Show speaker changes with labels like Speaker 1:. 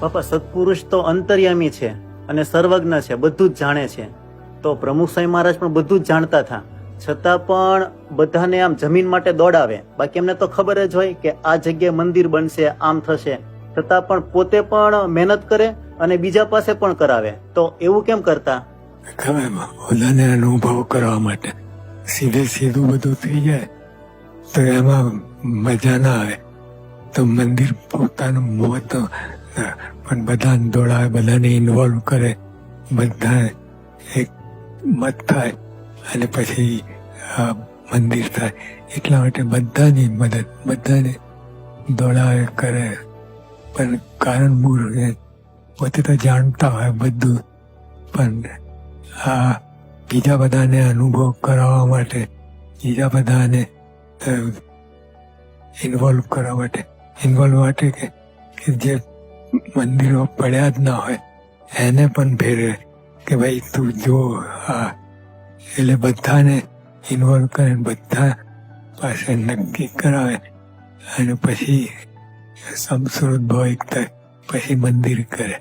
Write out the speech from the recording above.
Speaker 1: બાપા સત્પુરુષ તો અંતર્યામી છે અને સર્વજ્ઞ છે, બધું જ જાણે છે. તો પ્રમુખ સ્વામી મહારાજ પણ બધું જ જાણતા હતા, છતાં પણ બધાને આમ જમીન માટે દોડાવે. બાકી એમને તો ખબર જ હોય કે આ જગ્યાએ મંદિર બનશે, આમ થશે, છતાં પણ પોતે પણ મહેનત કરે અને બીજા પાસે પણ કરાવે. તો એવું કેમ કરતા?
Speaker 2: બધાને અનુભવ કરવા માટે. સીધું બધું થઈ જાય તો એમાં મજા ના આવે. તો મંદિર પોતાનું મોત પણ બધાને દોડાવે, બધાને ઇન્વોલ્વ કરે, બધા એક મત થાય અને પછી મંદિર થાય. એટલા માટે બધાની મદદ, બધાને દોડાવે કરે. પણ કારણભૂત પોતે તો જાણતા હોય બધું, પણ આ બીજા બધાને અનુભવ કરાવવા માટે, બીજા બધાને ઇન્વોલ્વ કરવા માટે કે જે મંદિરો પડ્યા જ ના હોય એને પણ ફેરવે કે ભાઈ તું જો આ. એટલે બધાને ઇન્વોલ્વ કરે, બધા પાસે નક્કી કરાવે અને પછી સમસ્વૃત ભાવ એક થાય, પછી મંદિર કરે.